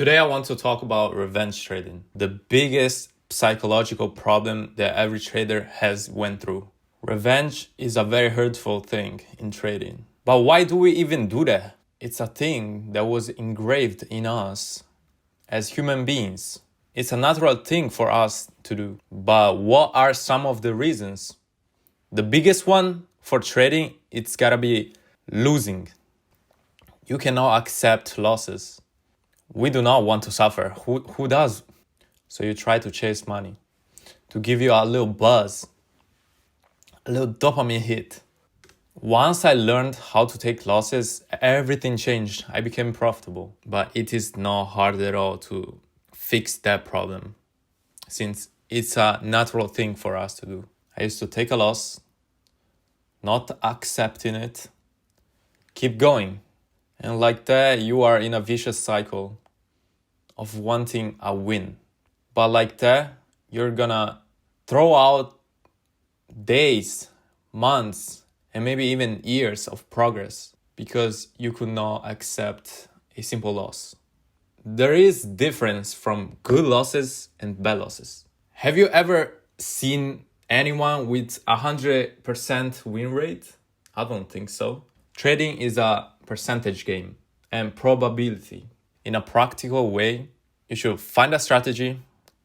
Today I want to talk about revenge trading, the biggest psychological problem that every trader has went through. Revenge is a very hurtful thing in trading. But why do we even do that? It's a thing that was engraved in us as human beings. It's a natural thing for us to do. But what are some of the reasons? The biggest one for trading, it's gotta be losing. You cannot accept losses. We do not want to suffer. Who does? So you try to chase money to give you a little buzz, a little dopamine hit. Once I learned how to take losses, everything changed. I became profitable. But it is not hard at all to fix that problem, since it's a natural thing for us to do. I used to take a loss, not accepting it, keep going. And like that, you are in a vicious cycle of wanting a win. But like that, you're gonna throw out days, months, and maybe even years of progress because you could not accept a simple loss. There is difference from good losses and bad losses. Have you ever seen anyone with 100% win rate? I don't think so. Trading is a percentage game and probability. In a practical way, you should find a strategy,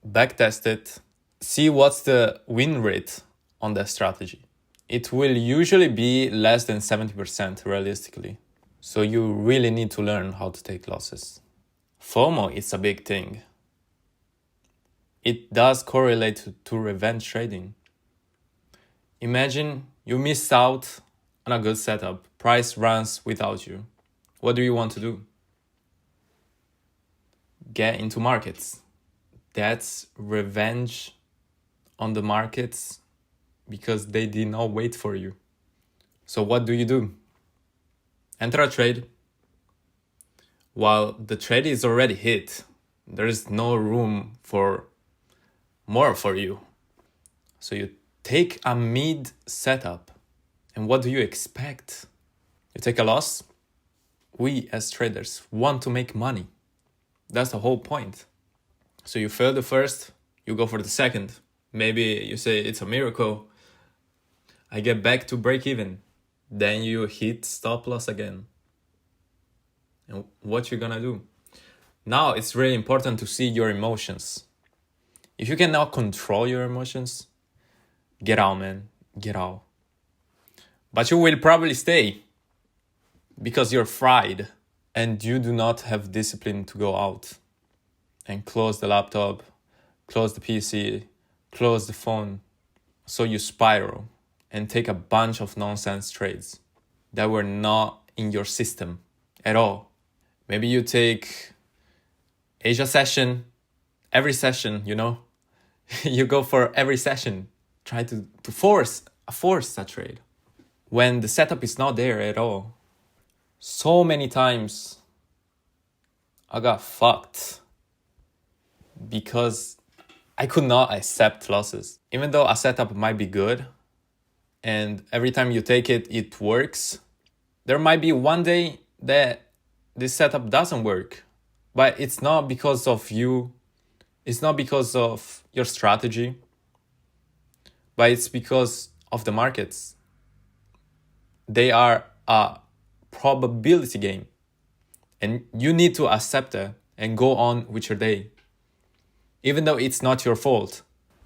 backtest it, see what's the win rate on that strategy. It will usually be less than 70% realistically. So you really need to learn how to take losses. FOMO is a big thing. It does correlate to revenge trading. Imagine you missed out on a good setup. Price runs without you. What do you want to do? Get into markets. That's revenge on the markets because they did not wait for you. So what do? Enter a trade. While the trade is already hit, there is no room for more for you. So you take a mid setup. And what do you expect? You take a loss? We as traders want to make money. That's the whole point. So you fail the first, you go for the second. Maybe you say it's a miracle. I get back to break even. Then you hit stop loss again. And what you're gonna do? Now it's really important to see your emotions. If you cannot control your emotions, get out, man. Get out. But you will probably stay because you're fried and you do not have discipline to go out and close the laptop, close the PC, close the phone. So you spiral and take a bunch of nonsense trades that were not in your system at all. Maybe you take Asia session, every session, you go for every session, try to force a trade when the setup is not there at all. So many times I got fucked because I could not accept losses. Even though a setup might be good and every time you take it, it works, there might be one day that this setup doesn't work. But it's not because of you. It's not because of your strategy. But it's because of the markets. They are a probability game. And you need to accept that and go on with your day. Even though it's not your fault.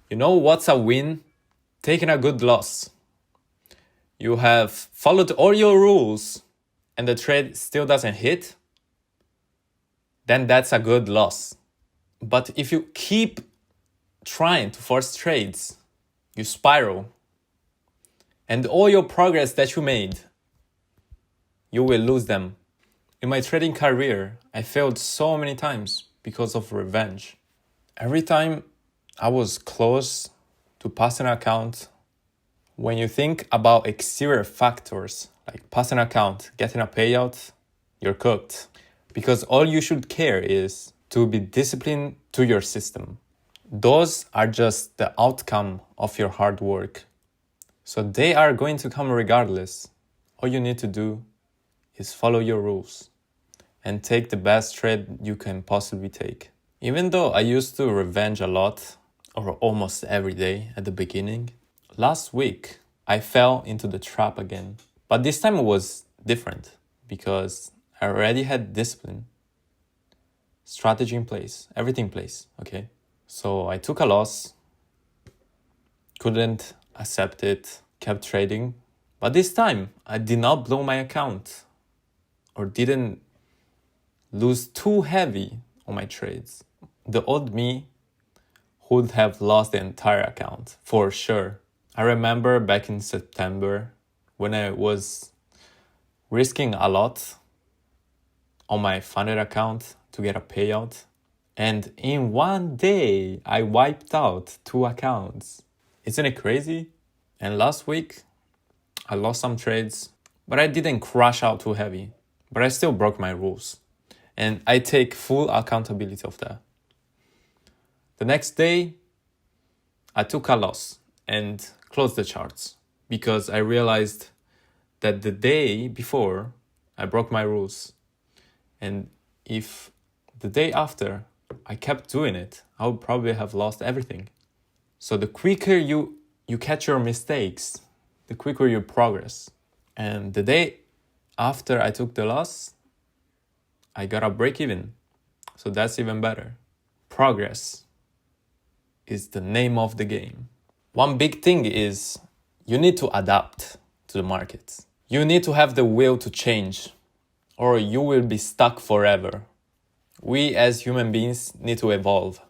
You know what's a win? Taking a good loss. You have followed all your rules and the trade still doesn't hit, then that's a good loss. But if you keep trying to force trades, you spiral. And all your progress that you made, you will lose them. In my trading career, I failed so many times because of revenge. Every time I was close to passing an account, when you think about exterior factors like passing an account, getting a payout, you're cooked. Because all you should care is to be disciplined to your system. Those are just the outcome of your hard work. So they are going to come regardless. All you need to do is follow your rules. and take the best trade you can possibly take. Even though I used to revenge a lot, or almost every day at the beginning, last week I fell into the trap again. But this time it was different because I already had discipline, strategy in place, everything in place, okay? So I took a loss, couldn't accept it, kept trading. But this time I did not blow my account or didn't lose too heavy on my trades. The old me would have lost the entire account, for sure. I remember back in September when I was risking a lot on my funded account to get a payout. And in one day, I wiped out 2 accounts. Isn't it crazy? And last week, I lost some trades, but I didn't crash out too heavy. But I still broke my rules. And I take full accountability of that. The next day, I took a loss and closed the charts because I realized that the day before I broke my rules. And if the day after I kept doing it, I would probably have lost everything. So the quicker you catch your mistakes, the quicker you progress. And the day after I took the loss, I got a break even. So that's even better. Progress is the name of the game. One big thing is you need to adapt to the market. You need to have the will to change, or you will be stuck forever. We as human beings need to evolve.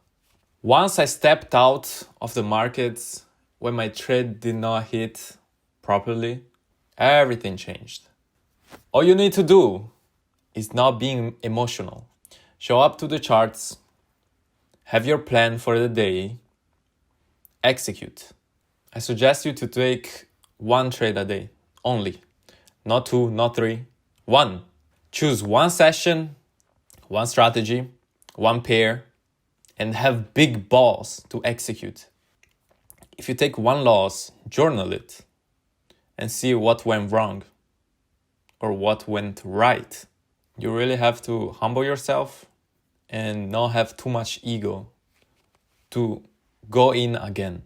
Once I stepped out of the markets when my trade did not hit properly, everything changed. All you need to do is not being emotional. Show up to the charts, have your plan for the day, execute. I suggest you to take 1 trade a day only. Not 2, not 3, 1. Choose 1 session, 1 strategy, 1 pair, and have big balls to execute. If you take 1 loss, journal it and see what went wrong or what went right. You really have to humble yourself and not have too much ego to go in again.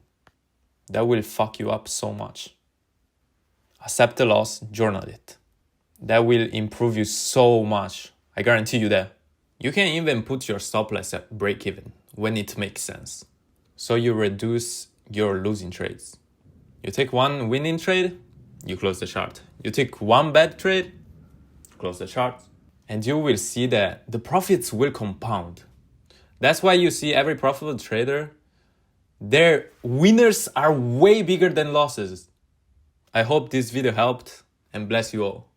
That will fuck you up so much. Accept the loss, journal it. That will improve you so much. I guarantee you that. You can even put your stop loss at break even when it makes sense. So you reduce your losing trades. You take 1 winning trade, you close the chart. You take 1 bad trade, close the chart. And you will see that the profits will compound. That's why you see every profitable trader, their winners are way bigger than losses. I hope this video helped and bless you all.